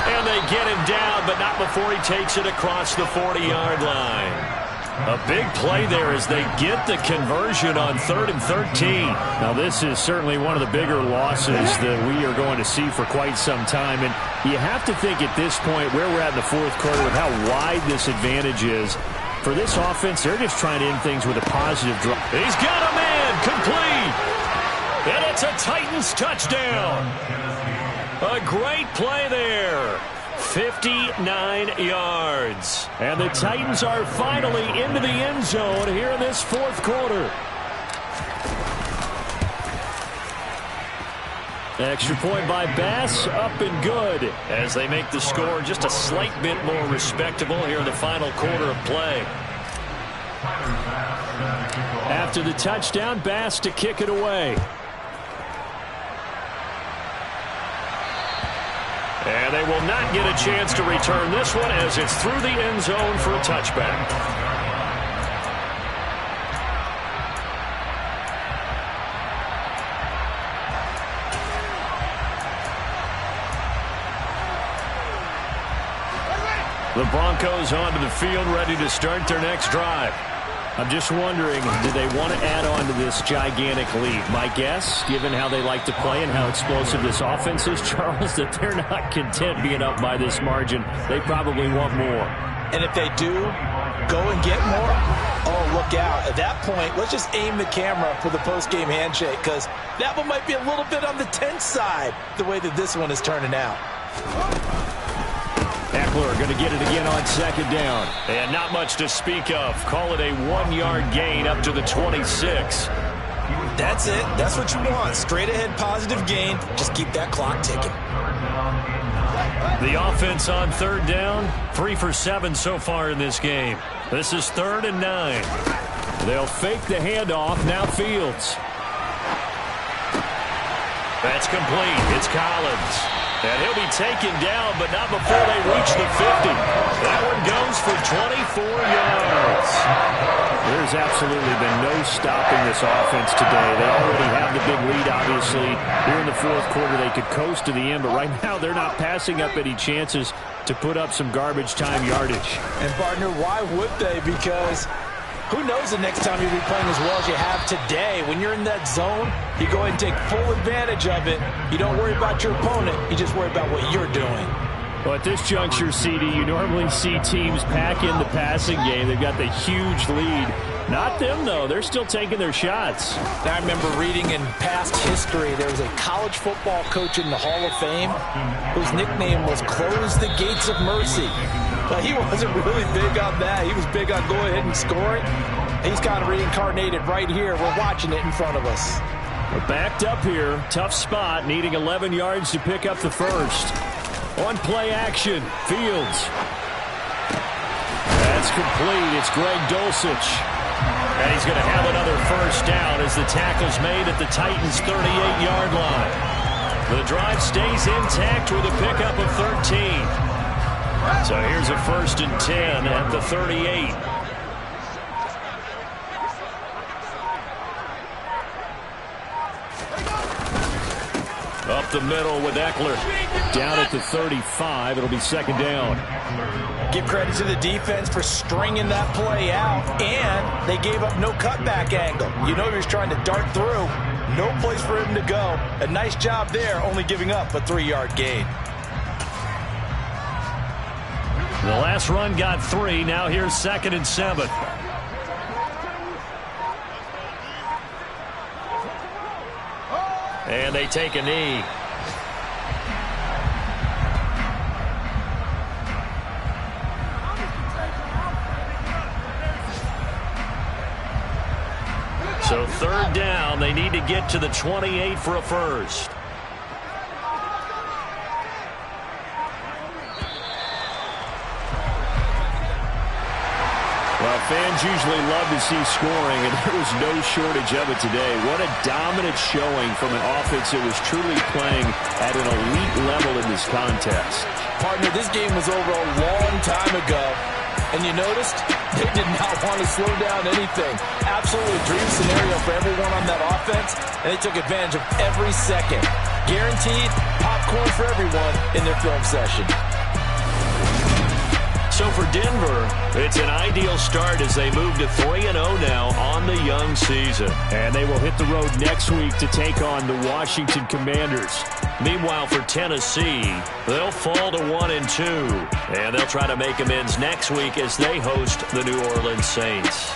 And they get him down, but not before he takes it across the 40-yard line. A big play there as they get the conversion on 3rd and 13. Now, this is certainly one of the bigger losses that we are going to see for quite some time. And you have to think at this point where we're at in the fourth quarter with how wide this advantage is. For this offense, they're just trying to end things with a positive drive. He's got a man complete. And it's a Titans touchdown. A great play there. 59 yards. And the Titans are finally into the end zone here in this fourth quarter. Extra point by Bass, up and good. As they make the score just a slight bit more respectable here in the final quarter of play. After the touchdown, Bass to kick it away. And they will not get a chance to return this one as it's through the end zone for a touchback. The Broncos onto the field, ready to start their next drive. I'm just wondering, do they want to add on to this gigantic lead? My guess, given how they like to play and how explosive this offense is, Charles, that they're not content being up by this margin. They probably want more. And if they do go and get more, oh, look out. At that point, let's just aim the camera for the post-game handshake, because that one might be a little bit on the tense side, the way that this one is turning out. Eckler going to get it again on second down. And not much to speak of. Call it a 1-yard gain up to the 26. That's it. That's what you want. Straight ahead positive gain. Just keep that clock ticking. The offense on third down, 3 for 7 so far in this game. This is 3rd and 9. They'll fake the handoff. Now Fields. That's complete. It's Collins. And he'll be taken down, but not before they reach the 50. That one goes for 24 yards. There's absolutely been no stopping this offense today. They already have the big lead, obviously. Here in the fourth quarter, they could coast to the end, but right now they're not passing up any chances to put up some garbage time yardage. And, partner, why would they? Because who knows the next time you'll be playing as well as you have today. When you're in that zone, you go ahead and take full advantage of it. You don't worry about your opponent. You just worry about what you're doing. Well, at this juncture, CD, you normally see teams pack in the passing game. They've got the huge lead. Not them, though. They're still taking their shots. Now, I remember reading in past history, there was a college football coach in the Hall of Fame whose nickname was Close the Gates of Mercy. But he wasn't really big on that. He was big on go ahead and scoring. He's kind of reincarnated right here. We're watching it in front of us. We're backed up here. Tough spot, needing 11 yards to pick up the first. On play action, Fields. That's complete. It's Greg Dulcich. And he's going to have another first down as the tackle's made at the Titans' 38-yard line. The drive stays intact with a pickup of 13. So here's a 1st and 10 at the 38. Up the middle with Eckler. Down at the 35. It'll be 2nd down. Give credit to the defense for stringing that play out, and they gave up no cutback angle. You know he was trying to dart through. No place for him to go. A nice job there, only giving up a 3-yard gain. The last run got 3. Now here's 2nd and 7. And they take a knee. So 3rd down, they need to get to the 28 for a first. Well, fans usually love to see scoring, and there was no shortage of it today. What a dominant showing from an offense that was truly playing at an elite level in this contest. Partner, this game was over a long time ago. And you noticed they did not want to slow down anything. Absolutely dream scenario for everyone on that offense, and they took advantage of every second. Guaranteed popcorn for everyone in their film session. So for Denver, it's an ideal start as they move to 3-0 now on the young season. And they will hit the road next week to take on the Washington Commanders. Meanwhile, for Tennessee, they'll fall to 1-2. And they'll try to make amends next week as they host the New Orleans Saints.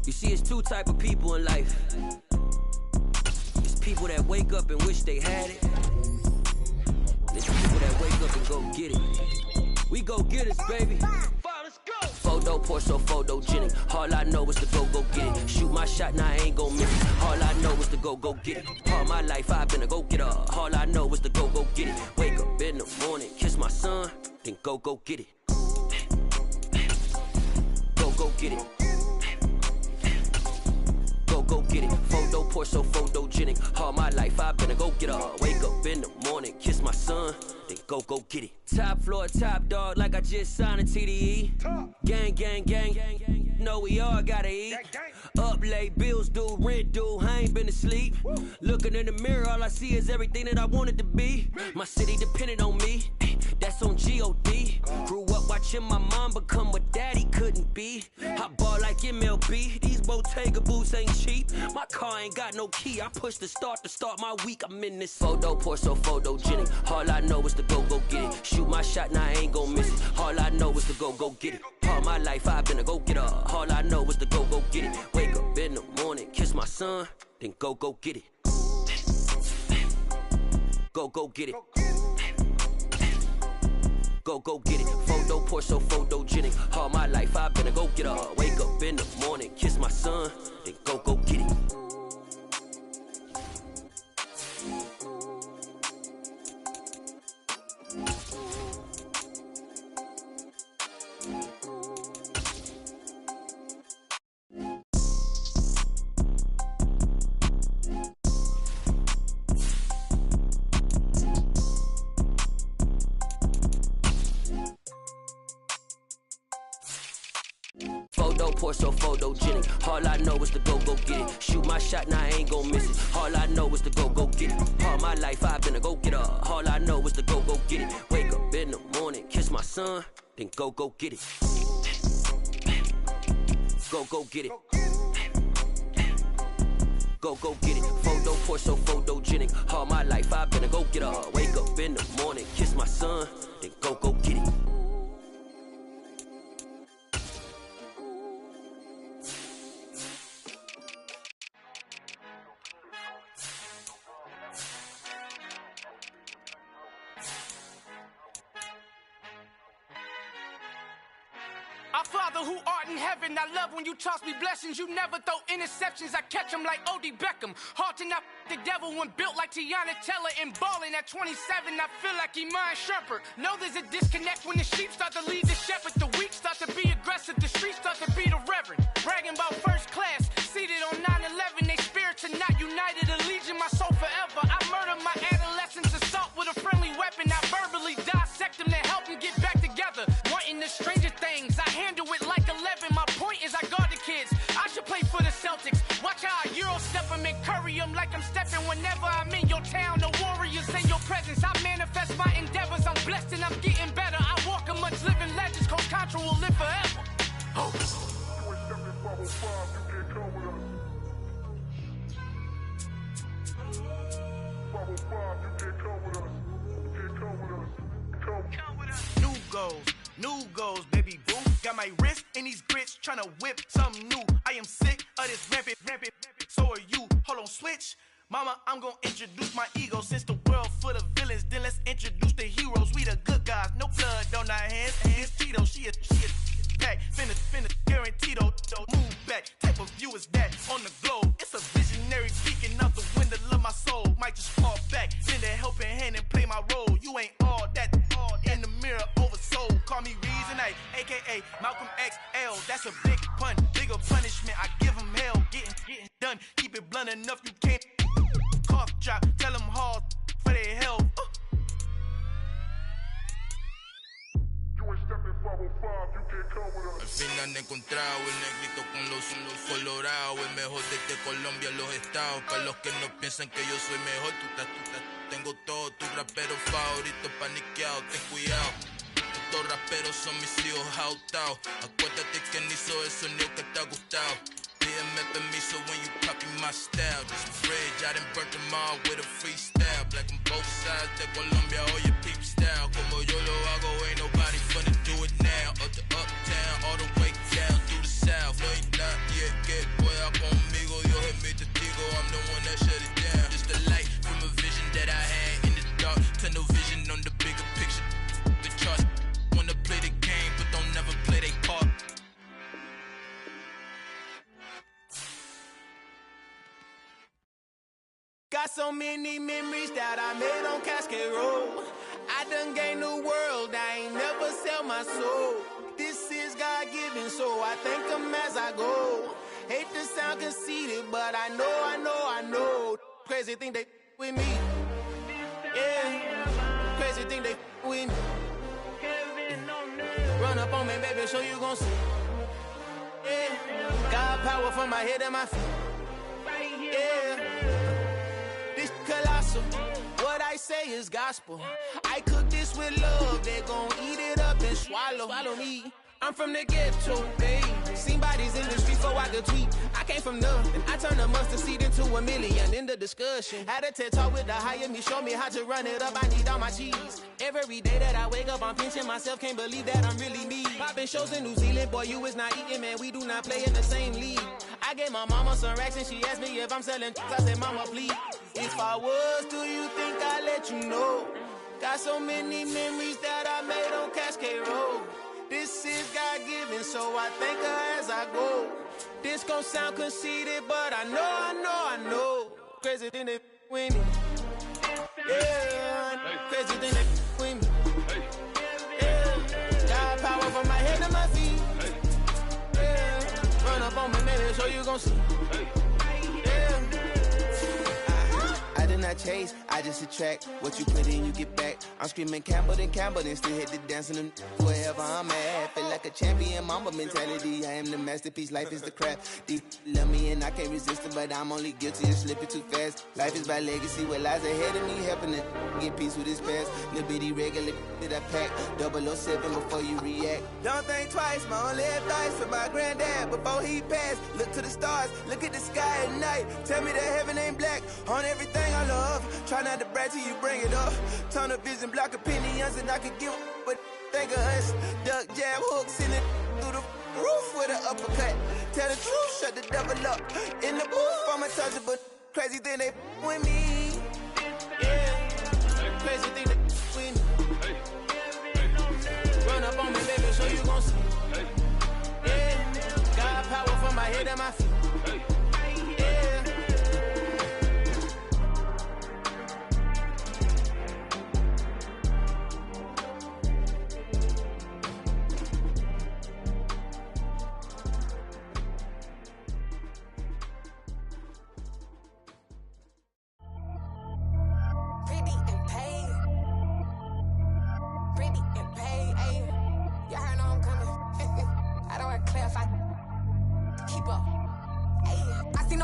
You see, it's two type of people in life. It's people that wake up and wish they had it. It's people that wake up and go get it. We go get it, baby. Let's go. Photo, Porso, photogenic. All I know is to go get it. Shoot my shot, now I ain't gon' miss it. All I know is to go get it. All my life I've been a go-getter. All I know is to go get it. Wake up in the morning, kiss my son, then go get it. Go get it. Go get it. Photo, Porso, photogenic. All my life I've been a go-getter. Wake up in the morning, kiss my son, then go get it. Top floor, top dog, like I just signed a TDE. Gang, gang, gang, gang, gang. Know we all gotta eat. Up late, bills due, rent due, I ain't been asleep. Looking in the mirror, all I see is everything that I wanted to be. My city depended on me, that's on G.O.D. Grew up watching my mom become what daddy couldn't be. I ball like MLB, these Bottega boots ain't cheap. My car ain't got no key, I push the start to start my week. I'm in this photo, Porso, photogenic. All I know is to go get it. Shoot my shot, now I ain't gon' miss it. All I know is to go get it. All my life I've been a go-getter. All I know is to go get it. Wake up in the morning, kiss my son, then go get it. Go get it. Go get it. Photo, Porso, photogenic. All my life I've been a go-getter. Wake up in the morning, kiss my son, then go get it. Photo, Porso, photogenic. All I know is to go get it. Shoot my shot, now I ain't gon' miss it. All I know is to go get it. All my life I've been a go-getter. All I know is to go get it. Wake up in the morning, kiss my son, then go get it. Go get it. Go get it. Photo, Porso, photogenic. All my life I've been a go-getter. Wake up in the morning, kiss my son, then go get it. Our Father who art in heaven, I love when you toss me blessings. You never throw interceptions, I catch them like O.D. Beckham. Hard to not the devil when built like Tiana Teller and balling at 27. I feel like Iman Shumpert. Know there's a disconnect when the sheep start to lead the shepherd. The weak start to be aggressive, the streets start to be the reverend. Bragging about first class, seated on 9/11. They spirits are not united, a legion, my soul forever. I murdered my adolescence, assault with a friendly weapon. I verbally dissect them to help them get back together. Wanting the stranger things, I handle it like 11. My point is I guard the kids. I should play for the Celtics. Watch how I Euro step them and curry them like I'm stepping. Whenever I'm in your town, the Warriors in your presence. I manifest my endeavors. I'm blessed and I'm getting better. I walk amongst living legends. Coach Contra will live forever. New goals, baby boo. Got my wrist in these grits, tryna whip something new. I am sick of this rampant. So are you. Hold on, switch. Mama, I'm gonna introduce my ego. Since the world full of villains, then let's introduce the heroes. We the good guys, no blood on our hands. hand and play my role. You ain't all that in the mirror oversold. Call me Reason A, a.k.a. Malcolm XL. That's a big pun, bigger punishment. I give them hell, getting done. Keep it blunt enough, you can't cough drop. Tell them hard for their health. Al fin han encontrado el negrito con los colorados, el mejor desde Colombia, los estados. Para los que no piensan que yo soy mejor, tengo todos tus raperos favoritos paniqueados, ten cuidado. Estos raperos son mis hijos jautados. Acuérdate que ni hizo el sonido que te ha gustado. Pídeme permiso when you copy my style. Just a fridge, I done burnt them all with a freestyle. Black on both sides de Colombia, oye peep style. Como yo lo hago, ain't nobody finna do it now. Up to uptown, all the way down through the south. No hay nadie que pueda conmigo, Dios es mi testigo. I'm the one that shut it down. Just a light from a vision that I had in the dark. Tunnel vision on the bigger picture. The charts wanna play the game, but don't never play their part. Got so many memories that I made on Cascade Road. I done gained the world, I ain't never sell my soul. This is God-given, so I thank him as I go. Hate to sound conceited, but I know. Crazy thing they with me. Yeah, crazy thing they with me. Run up on me, baby, so you gon' see. Yeah, God power from my head and my feet. Yeah. This colossal, what I say is gospel. I cook this with love, they gon' eat it up and swallow me. I'm from the ghetto, babe. Seen bodies in the street so I could tweet. I came from nothing, I turned a mustard seed into a million. In the discussion, had a TED talk with the higher me, show me how to run it up. I need all my cheese. Every day that I wake up, I'm pinching myself, can't believe that I'm really me. Popping shows in New Zealand, boy, you is not eating, man. We do not play in the same league. I gave my mama some racks and she asked me if I'm selling. I said, mama, please. If I was, do you think I'd let you know? Got so many memories that I made on Cascade Road. This is God-given, so I thank her as I go. This gon' sound conceited, but I know. Crazy thing they with me. Yeah, crazy thing they with me. Yeah, got power from my head to my feet. Yeah, run up on me, baby, so you gon' see. I did not chase, I just attract. What you put in, you get back. I'm screaming Campbell, then still hit the dancing and wherever I'm at. Feel like a champion, mamba mentality. I am the masterpiece, life is the crap. Deep love me and I can't resist it, but I'm only guilty of slipping too fast. Life is my legacy, what lies ahead of me, helping to get peace with this past. Little bitty regular that I pack, 007 before you react. Don't think twice, my only advice for my granddad before he passed. Look to the stars, look at the sky at night. Tell me that heaven ain't black on everything I love. Try not to brag till you bring it up. Tunnel vision, block opinions, and I could give but think of us. Duck jab hooks in it through the roof with an uppercut. Tell the truth, shut the devil up. In the booth, I'm untouchable. Crazy thing they with me. Yeah, crazy thing they with me. Run up on me, baby, so you gon' see. Yeah, got power from my head and my feet.